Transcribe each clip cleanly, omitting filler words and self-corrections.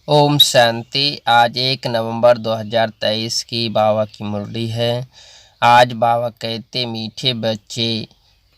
ओम शांति। आज 1 नवंबर 2023 की बाबा की मुरली है। आज बाबा कहते, मीठे बच्चे,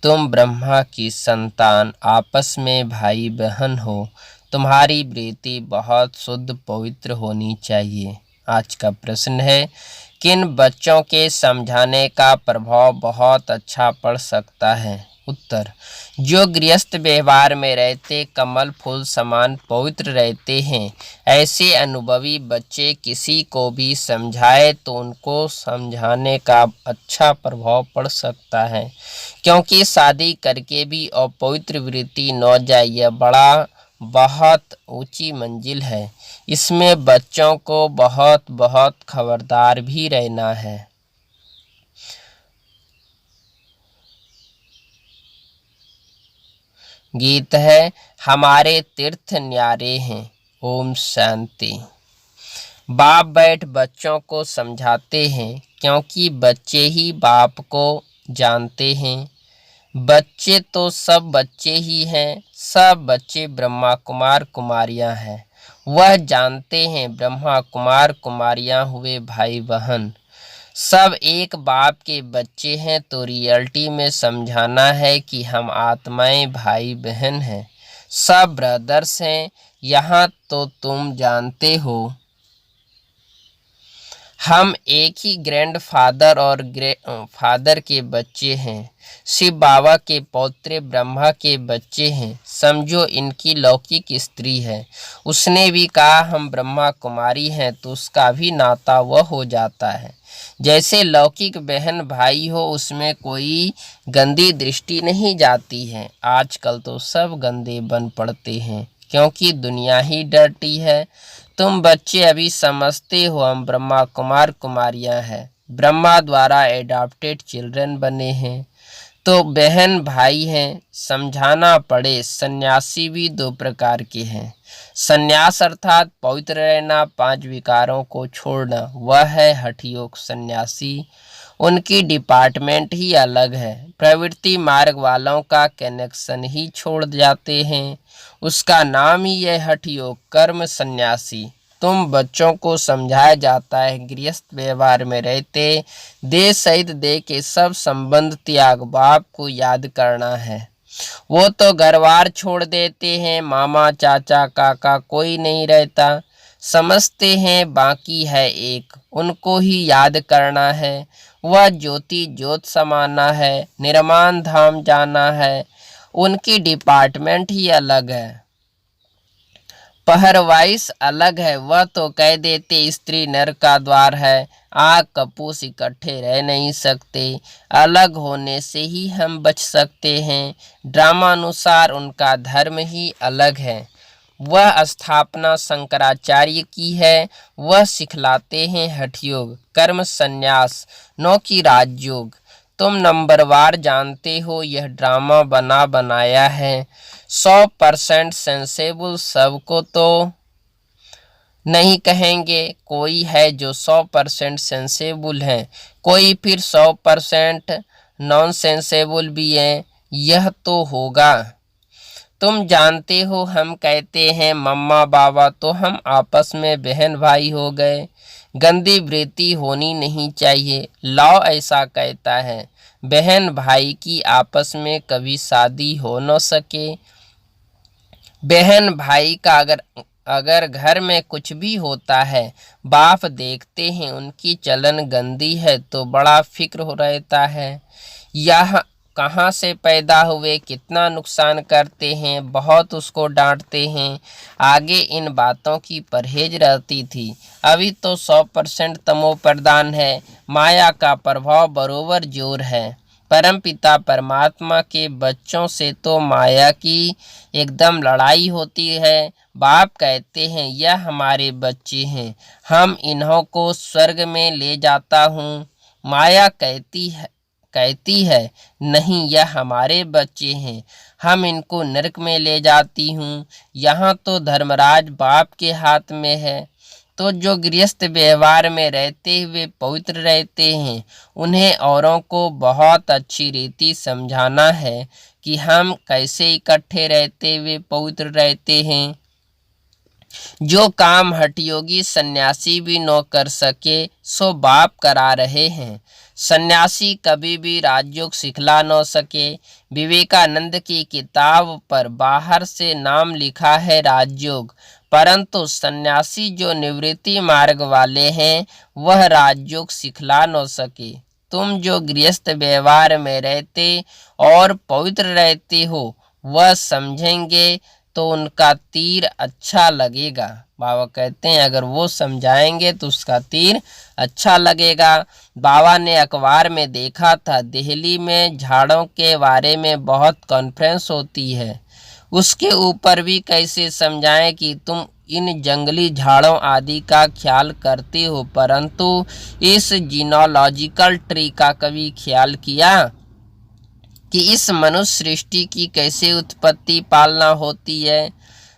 तुम ब्रह्मा की संतान, आपस में भाई बहन हो। तुम्हारी वृत्ति बहुत शुद्ध पवित्र होनी चाहिए। आज का प्रश्न है, किन बच्चों के समझाने का प्रभाव बहुत अच्छा पड़ सकता है? उत्तर, जो गृहस्थ व्यवहार में रहते कमल फूल समान पवित्र रहते हैं, ऐसे अनुभवी बच्चे किसी को भी समझाए तो उनको समझाने का अच्छा प्रभाव पड़ सकता है, क्योंकि शादी करके भी अपवित्र वृत्ति न जाए, यह बड़ा बहुत ऊंची मंजिल है। इसमें बच्चों को बहुत बहुत खबरदार भी रहना है। गीत है, हमारे तीर्थ न्यारे हैं। ओम शांति। बाप बैठ बच्चों को समझाते हैं, क्योंकि बच्चे ही बाप को जानते हैं। बच्चे तो सब बच्चे ही हैं, सब बच्चे ब्रह्मा कुमार कुमारियां हैं। वह जानते हैं ब्रह्मा कुमार कुमारियां हुए भाई बहन, सब एक बाप के बच्चे हैं। तो रियलिटी में समझाना है कि हम आत्माएं भाई बहन हैं, सब ब्रदर्स हैं। यहाँ तो तुम जानते हो, हम एक ही ग्रैंड फादर और फादर के बच्चे हैं। शिव बाबा के पौत्र ब्रह्मा के बच्चे हैं। समझो, इनकी लौकिक स्त्री है, उसने भी कहा हम ब्रह्मा कुमारी हैं, तो उसका भी नाता वह हो जाता है। जैसे लौकिक बहन भाई हो, उसमें कोई गंदी दृष्टि नहीं जाती है। आजकल तो सब गंदे बन पड़ते हैं, क्योंकि दुनिया ही डर्टी है। तुम बच्चे अभी समझते हो हम ब्रह्मा कुमार कुमारियां हैं, ब्रह्मा द्वारा एडॉप्टेड चिल्ड्रन बने हैं, तो बहन भाई हैं। समझाना पड़े, सन्यासी भी दो प्रकार के हैं। सन्यास अर्थात पवित्र रहना, 5 विकारों को छोड़ना, वह है हठ योग सन्यासी। उनकी डिपार्टमेंट ही अलग है। प्रवृत्ति मार्ग वालों का कनेक्शन ही छोड़ जाते हैं, उसका नाम ही है हठ योग कर्म सन्यासी। तुम बच्चों को समझाया जाता है, गृहस्थ व्यवहार में रहते देह सहित देह के सब संबंध त्याग, बाप को याद करना है। वो तो घरबार छोड़ देते हैं, मामा चाचा काका कोई नहीं रहता, समझते हैं बाकी है एक, उनको ही याद करना है। वह ज्योति ज्योत समाना है, निर्माण धाम जाना है, उनकी डिपार्टमेंट ही अलग है, पहरवाइश अलग है। वह तो कह देते स्त्री नर का द्वार है, आग कपूस इकट्ठे रह नहीं सकते, अलग होने से ही हम बच सकते हैं। ड्रामानुसार उनका धर्म ही अलग है। वह स्थापना शंकराचार्य की है, वह सिखलाते हैं हठ योग कर्म संन्यास, नौ की राजयोग। तुम नंबरवार जानते हो, यह ड्रामा बना बनाया है। 100% सेंसेबल सबको तो नहीं कहेंगे, कोई है जो 100% सेंसेबल है, कोई फिर 100% नॉन सेंसेबल भी है, यह तो होगा। तुम जानते हो, हम कहते हैं मम्मा बाबा, तो हम आपस में बहन भाई हो गए। गंदी वृत्ति होनी नहीं चाहिए, लॉ ऐसा कहता है। बहन भाई की आपस में कभी शादी हो न सके। बहन भाई का अगर घर में कुछ भी होता है, बाप देखते हैं उनकी चलन गंदी है, तो बड़ा फिक्र हो रहता है। यह कहाँ से पैदा हुए, कितना नुकसान करते हैं, बहुत उसको डांटते हैं। आगे इन बातों की परहेज रहती थी, अभी तो 100% तमो प्रधान है, माया का प्रभाव बरोबर जोर है। परमपिता परमात्मा के बच्चों से तो माया की एकदम लड़ाई होती है। बाप कहते हैं यह हमारे बच्चे हैं, हम इन्हों को स्वर्ग में ले जाता हूँ। माया कहती है नहीं, यह हमारे बच्चे हैं, हम इनको नरक में ले जाती हूँ। यहाँ तो धर्मराज बाप के हाथ में है। तो जो गृहस्थ व्यवहार में रहते हुए पवित्र रहते हैं, उन्हें औरों को बहुत अच्छी रीति समझाना है कि हम कैसे इकट्ठे रहते हुए पवित्र रहते हैं। जो काम हठयोगी सन्यासी भी न कर सके सो बाप करा रहे हैं। सन्यासी कभी भी राजयोग सिखला न सके। विवेकानंद की किताब पर बाहर से नाम लिखा है राजयोग, परंतु सन्यासी जो निवृत्ति मार्ग वाले हैं वह राजयोग सिखला न सके। तुम जो गृहस्थ व्यवहार में रहते और पवित्र रहते हो वह समझेंगे तो उनका तीर अच्छा लगेगा। बाबा कहते हैं अगर वो समझाएंगे तो उसका तीर अच्छा लगेगा। बाबा ने अखबार में देखा था दिल्ली में झाड़ों के बारे में बहुत कॉन्फ्रेंस होती है, उसके ऊपर भी कैसे समझाएं कि तुम इन जंगली झाड़ों आदि का ख्याल करते हो, परंतु इस जीनोलॉजिकल ट्री का कभी ख्याल किया कि इस मनुष्य सृष्टि की कैसे उत्पत्ति पालना होती है।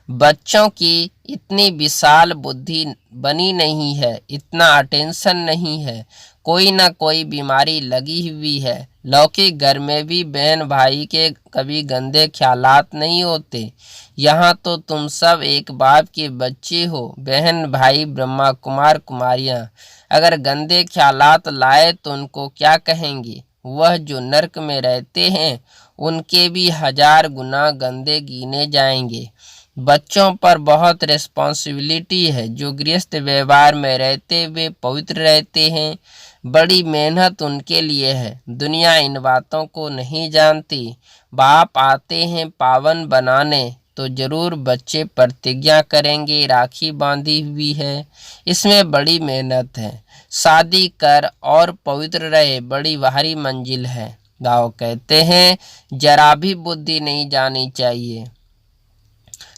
बच्चों की इतनी विशाल बुद्धि बनी नहीं है, इतना अटेंशन नहीं है, कोई ना कोई बीमारी लगी हुई है। लौकिक घर में भी बहन भाई के कभी गंदे ख्यालात नहीं होते। यहाँ तो तुम सब एक बाप के बच्चे हो, बहन भाई ब्रह्मा कुमार कुमारियाँ अगर गंदे ख्यालात लाए तो उनको क्या कहेंगे। वह जो नरक में रहते हैं उनके भी 1000 गुना गंदे गिने जाएंगे। बच्चों पर बहुत रिस्पॉन्सिबिलिटी है। जो गृहस्थ व्यवहार में रहते हुए पवित्र रहते हैं, बड़ी मेहनत उनके लिए है। दुनिया इन बातों को नहीं जानती। बाप आते हैं पावन बनाने तो जरूर बच्चे प्रतिज्ञा करेंगे, राखी बांधी हुई है, इसमें बड़ी मेहनत है। शादी कर और पवित्र रहे, बड़ी भारी मंजिल है। दाव कहते हैं जरा भी बुद्धि नहीं जानी चाहिए।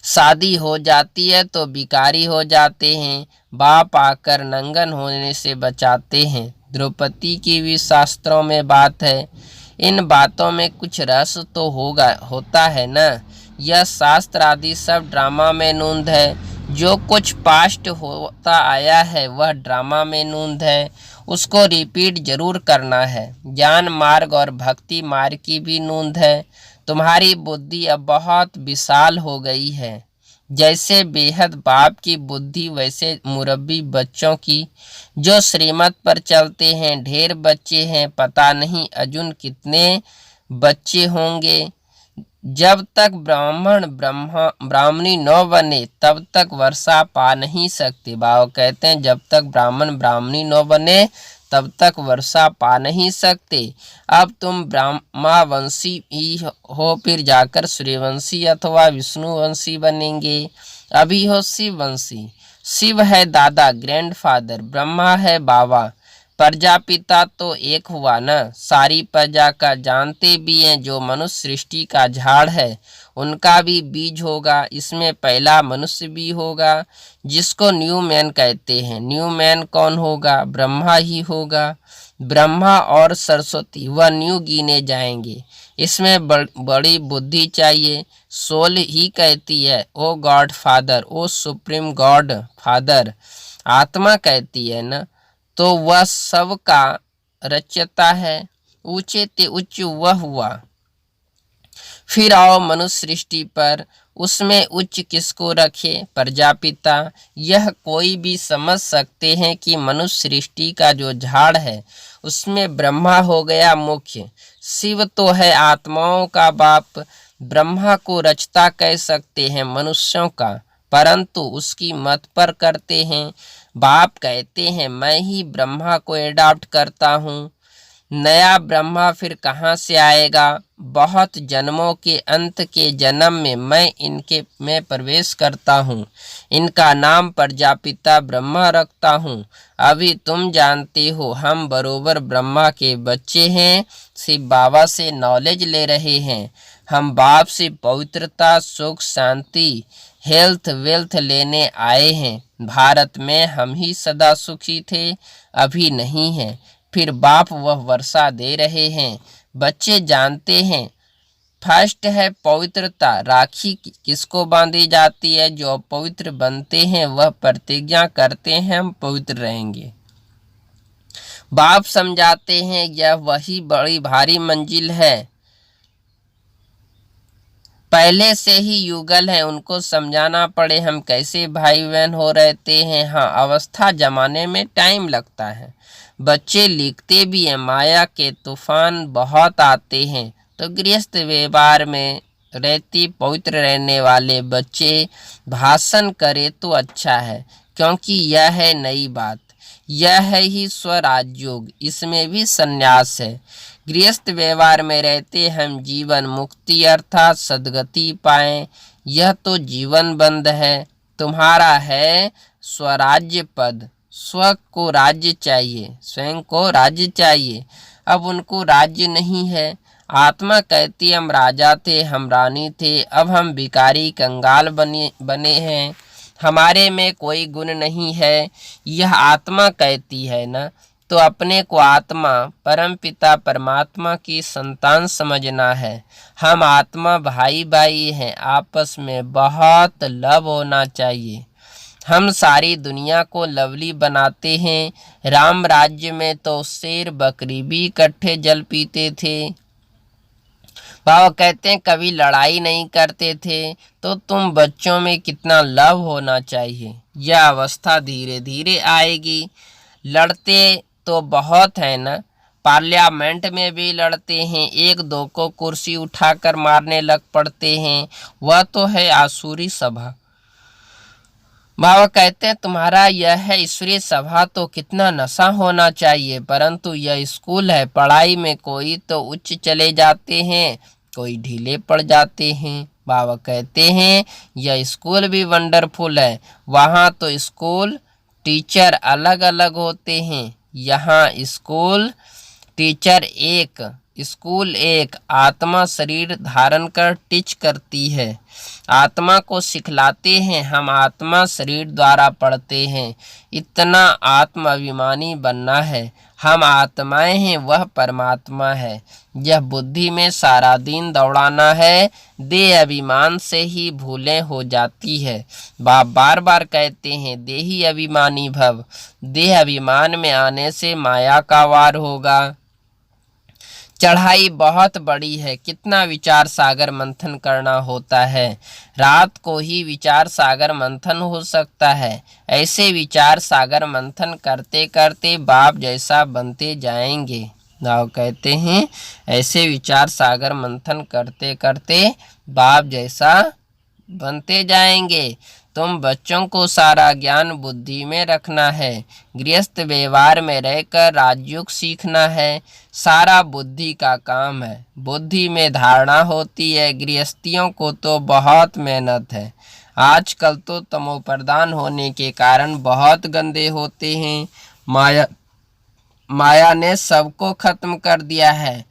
शादी हो जाती है तो भिखारी हो जाते हैं, बाप आकर नंगन होने से बचाते हैं। द्रौपदी की भी शास्त्रों में बात है। इन बातों में कुछ रस तो होता है ना। यह शास्त्र आदि सब ड्रामा में नूंद है। जो कुछ पास्ट होता आया है वह ड्रामा में नूंद है, उसको रिपीट जरूर करना है। ज्ञान मार्ग और भक्ति मार्ग की भी नूंद है। तुम्हारी बुद्धि अब बहुत विशाल हो गई है। जैसे बेहद बाप की बुद्धि वैसे मुरब्बी बच्चों की, जो श्रीमत पर चलते हैं। ढेर बच्चे हैं, पता नहीं अजुन कितने बच्चे होंगे। जब तक ब्राह्मणी न बने तब तक वर्षा पा नहीं सकते। बाबा कहते हैं जब तक ब्राह्मण ब्राह्मणी न बने तब तक वर्षा पा नहीं सकते। अब तुम ब्रह्मावंशी ही हो, फिर जाकर सूर्यवंशी अथवा विष्णुवंशी बनेंगे। अभी हो शिववंशी। शिव है दादा, ग्रैंडफादर, ब्रह्मा है बाबा। प्रजापिता तो एक हुआ ना। सारी प्रजा का जानते भी हैं। जो मनुष्य सृष्टि का झाड़ है उनका भी बीज होगा। इसमें पहला मनुष्य भी होगा जिसको न्यू मैन कहते हैं। न्यू मैन कौन होगा? ब्रह्मा ही होगा। ब्रह्मा और सरस्वती वह न्यू गिने जाएंगे। इसमें बड़ी बुद्धि चाहिए। सोल ही कहती है ओ गॉड फादर, ओ सुप्रीम गॉड फादर। आत्मा कहती है ना, तो वह सब का रचयिता है। ऊंचे ते उच्च वह हुआ। फिर आओ मनुष्य सृष्टि पर, उसमें उच्च किसको रखे? प्रजापिता। यह कोई भी समझ सकते हैं कि मनुष्य सृष्टि का जो झाड़ है उसमें ब्रह्मा हो गया मुख्य। शिव तो है आत्माओं का बाप। ब्रह्मा को रचता कह सकते हैं मनुष्यों का, परंतु उसकी मत पर करते हैं। बाप कहते हैं मैं ही ब्रह्मा को एडॉप्ट करता हूँ। नया ब्रह्मा फिर कहाँ से आएगा? बहुत जन्मों के अंत के जन्म में मैं इनके में प्रवेश करता हूँ। इनका नाम प्रजापिता ब्रह्मा रखता हूँ। अभी तुम जानते हो हम बरोबर ब्रह्मा के बच्चे हैं। शिव बाबा से नॉलेज ले रहे हैं। हम बाप से पवित्रता, सुख, शांति, हेल्थ, वेल्थ लेने आए हैं। भारत में हम ही सदा सुखी थे, अभी नहीं है। फिर बाप वह वर्षा दे रहे हैं। बच्चे जानते हैं। फर्स्ट है पवित्रता। राखी किसको बांधी जाती है? जो पवित्र बनते हैं वह प्रतिज्ञा करते हैं हम पवित्र रहेंगे। बाप समझाते हैं यह वही बड़ी भारी मंजिल है। पहले से ही युगल हैं, उनको समझाना पड़े हम कैसे भाई बहन हो रहते हैं। हाँ, अवस्था जमाने में टाइम लगता है। बच्चे लिखते भी हैं, माया के तूफान बहुत आते हैं। तो गृहस्थ व्यवहार में रहती पवित्र रहने वाले बच्चे भाषण करे तो अच्छा है, क्योंकि यह है नई बात। यह है ही स्वराज योग, इसमें भी संन्यास है। गृहस्थ व्यवहार में रहते हम जीवन मुक्ति अर्थात सद्गति पाएं। यह तो जीवन बंद है। तुम्हारा है स्वराज्य पद, स्व को राज्य चाहिए, स्वयं को राज्य चाहिए। अब उनको राज्य नहीं है। आत्मा कहती हम राजा थे, हम रानी थे, अब हम भिखारी कंगाल बने हैं, हमारे में कोई गुण नहीं है। यह आत्मा कहती है ना। तो अपने को आत्मा परमपिता परमात्मा की संतान समझना है। हम आत्मा भाई भाई हैं, आपस में बहुत लव होना चाहिए। हम सारी दुनिया को लवली बनाते हैं। राम राज्य में तो शेर बकरी भी इकट्ठे जल पीते थे। बाबा कहते हैं कभी लड़ाई नहीं करते थे। तो तुम बच्चों में कितना लव होना चाहिए। यह अवस्था धीरे धीरे आएगी। लड़ते तो बहुत है ना, पार्लियामेंट में भी लड़ते हैं, एक दो को कुर्सी उठाकर मारने लग पड़ते हैं। वह तो है आसुरी सभा। बाबा कहते हैं तुम्हारा यह है ईश्वरीय सभा तो कितना नशा होना चाहिए, परंतु यह स्कूल है। पढ़ाई में कोई तो उच्च चले जाते हैं, कोई ढीले पड़ जाते हैं। बाबा कहते हैं यह स्कूल भी वंडरफुल है। वहाँ तो स्कूल टीचर अलग अलग होते हैं, यहाँ स्कूल टीचर एक, स्कूल एक। आत्मा शरीर धारण कर टीच करती है, आत्मा को सिखलाते हैं। हम आत्मा शरीर द्वारा पढ़ते हैं। इतना आत्म अभिमानी बनना है। हम आत्माएं हैं, वह परमात्मा है। यह बुद्धि में सारा दिन दौड़ाना है। देह अभिमान से ही भूलें हो जाती है। बाप बार बार कहते हैं देही अभिमानी भव। देह अभिमान में आने से माया का वार होगा। चढ़ाई बहुत बड़ी है, कितना विचार सागर मंथन करना होता है। रात को ही विचार सागर मंथन हो सकता है। ऐसे विचार सागर मंथन करते करते बाप जैसा बनते जाएंगे। नाव कहते हैं ऐसे विचार सागर मंथन करते करते बाप जैसा बनते जाएंगे। तुम बच्चों को सारा ज्ञान बुद्धि में रखना है। गृहस्थ व्यवहार में रहकर राजयोग सीखना है। सारा बुद्धि का काम है। बुद्धि में धारणा होती है। गृहस्थियों को तो बहुत मेहनत है। आजकल तो तमोप्रधान होने के कारण बहुत गंदे होते हैं। माया ने सबको खत्म कर दिया है,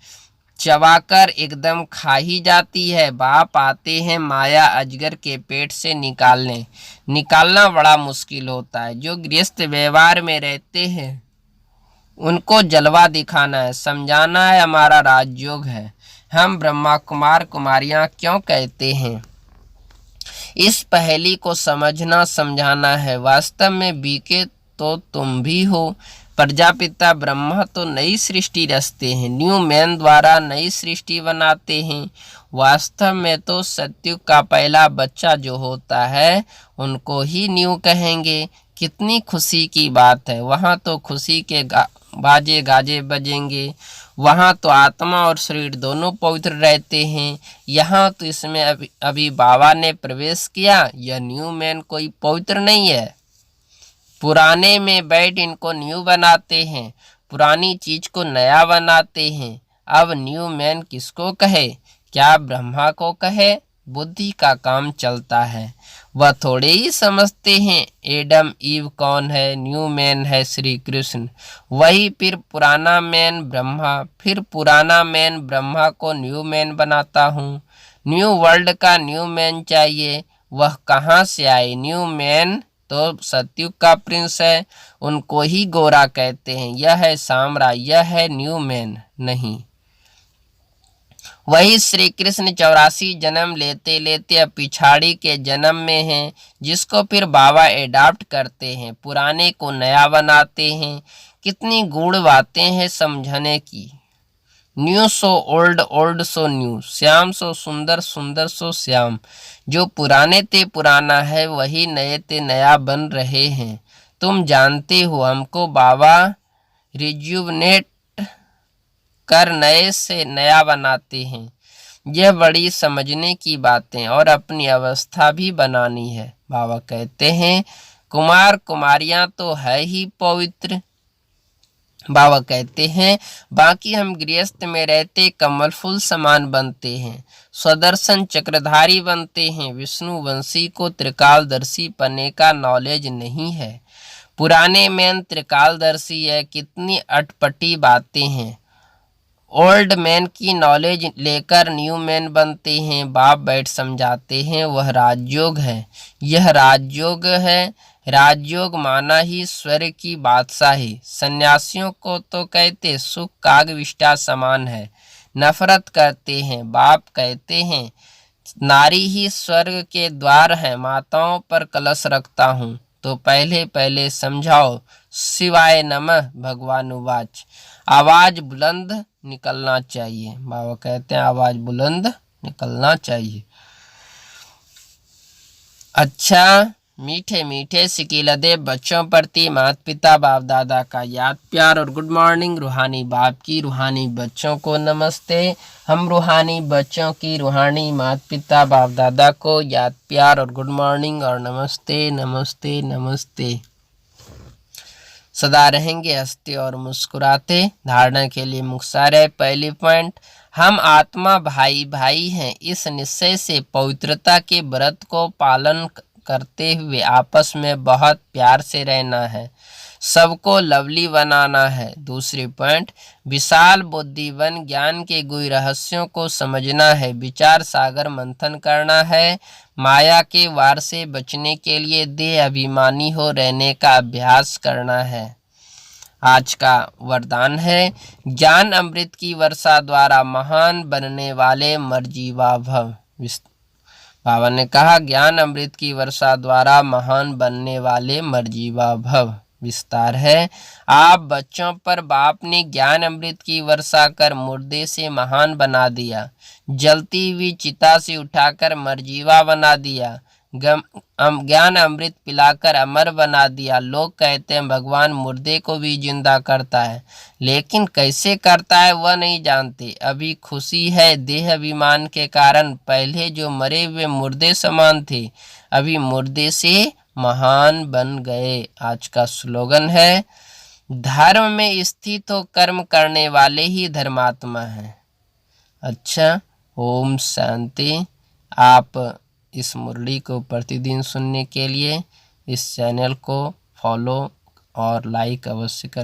चबाकर एकदम खा ही जाती है। बाप आते हैं माया अजगर के पेट से निकालना बड़ा मुश्किल होता है। जो गृहस्थ व्यवहार में रहते हैं उनको जलवा दिखाना है, समझाना है हमारा राजयोग है। हम ब्रह्मा कुमार कुमारियां क्यों कहते हैं, इस पहेली को समझना समझाना है। वास्तव में बीके तो तुम भी हो। प्रजापिता ब्रह्मा तो नई सृष्टि रचते हैं, न्यू मैन द्वारा नई सृष्टि बनाते हैं। वास्तव में तो सत्युग का पहला बच्चा जो होता है उनको ही न्यू कहेंगे। कितनी खुशी की बात है। वहाँ तो खुशी के बाजे गाजे बजेंगे। वहाँ तो आत्मा और शरीर दोनों पवित्र रहते हैं। यहाँ तो इसमें अभी बाबा ने प्रवेश किया। यह न्यू मैन कोई पवित्र नहीं है। पुराने में बैठ इनको न्यू बनाते हैं, पुरानी चीज को नया बनाते हैं। अब न्यू मैन किसको कहे, क्या ब्रह्मा को कहे? बुद्धि का काम चलता है। वह थोड़े ही समझते हैं एडम ईव कौन है, न्यू मैन है श्री कृष्ण। वही फिर पुराना मैन ब्रह्मा, फिर पुराना मैन ब्रह्मा को न्यू मैन बनाता हूँ। न्यू वर्ल्ड का न्यू मैन चाहिए, वह कहाँ से आए? न्यू मैन तो सतयुग का प्रिंस है, उनको ही गोरा कहते हैं। यह है सामरा, यह है न्यू मैन नहीं। वही श्री कृष्ण 84 जन्म लेते लेते अब पिछाड़ी के जन्म में हैं, जिसको फिर बाबा एडाप्ट करते हैं, पुराने को नया बनाते हैं। कितनी गूढ़ बातें हैं समझने की। New so old, old so new, Shyam सो सुंदर, सुंदर सो श्याम। जो पुराने ते पुराना है, वही नए ते नया बन रहे हैं। तुम जानते हो हमको बाबा रिज्यूवनेट कर नए से नया बनाते हैं। यह बड़ी समझने की बातें और अपनी अवस्था भी बनानी है। बाबा कहते हैं कुमार कुमारियां तो है ही पवित्र। बाबा कहते हैं बाकी हम गृहस्थ में रहते कमल फूल समान बनते हैं, स्वदर्शन चक्रधारी बनते हैं। विष्णु वंशी को त्रिकालदर्शी पन्ने का नॉलेज नहीं है। पुराने मैन त्रिकालदर्शी है, कितनी अटपटी बातें हैं। ओल्ड मैन की नॉलेज लेकर न्यू मैन बनते हैं। बाप बैठ समझाते हैं वह राजयोग है, यह राजयोग है। राजयोग माना ही स्वर्ग की बादशाही। सन्यासियों को तो कहते सुख कागविष्टा समान है, नफरत करते हैं। बाप कहते हैं नारी ही स्वर्ग के द्वार है। माताओं पर कलश रखता हूँ तो पहले पहले समझाओ। शिवाय नमः। भगवान उवाच। आवाज बुलंद निकलना चाहिए। बाबा कहते हैं आवाज बुलंद निकलना चाहिए। अच्छा मीठे मीठे सिकीलदे बच्चों प्रति माता पिता बाप दादा का याद प्यार और गुड मॉर्निंग। रूहानी बाप की रूहानी बच्चों को नमस्ते। हम रूहानी बच्चों की रूहानी माता पिता बाप दादा को याद प्यार और गुड मॉर्निंग और नमस्ते नमस्ते नमस्ते। सदा रहेंगे हंसते और मुस्कुराते। धारणा के लिए मुख्तार है। पहली पॉइंट, हम आत्मा भाई भाई हैं। इस निश्चय से पवित्रता के व्रत को पालन करते हुए आपस में बहुत प्यार से रहना है, सबको लवली बनाना है। दूसरी पॉइंट, विशाल बुद्धिवन ज्ञान के गुह्य रहस्यों को समझना है, विचार सागर मंथन करना है। माया के वार से बचने के लिए देह अभिमानी हो रहने का अभ्यास करना है। आज का वरदान है ज्ञान अमृत की वर्षा द्वारा महान बनने वाले मर्जीवा भव। बाबा ने कहा ज्ञान अमृत की वर्षा द्वारा महान बनने वाले मर्जीवा भव। विस्तार है, आप बच्चों पर बाप ने ज्ञान अमृत की वर्षा कर मुर्दे से महान बना दिया, जलती हुई चिता से उठाकर मर्जीवा बना दिया, ज्ञान अमृत पिलाकर अमर बना दिया। लोग कहते हैं भगवान मुर्दे को भी जिंदा करता है, लेकिन कैसे करता है वह नहीं जानते। अभी खुशी है देह अभिमान के कारण, पहले जो मरे हुए मुर्दे समान थे अभी मुर्दे से महान बन गए। आज का स्लोगन है धर्म में स्थित हो कर्म करने वाले ही धर्मात्मा हैं। अच्छा, ओम शांति। आप इस मुरली को प्रतिदिन सुनने के लिए इस चैनल को फॉलो और लाइक अवश्य कर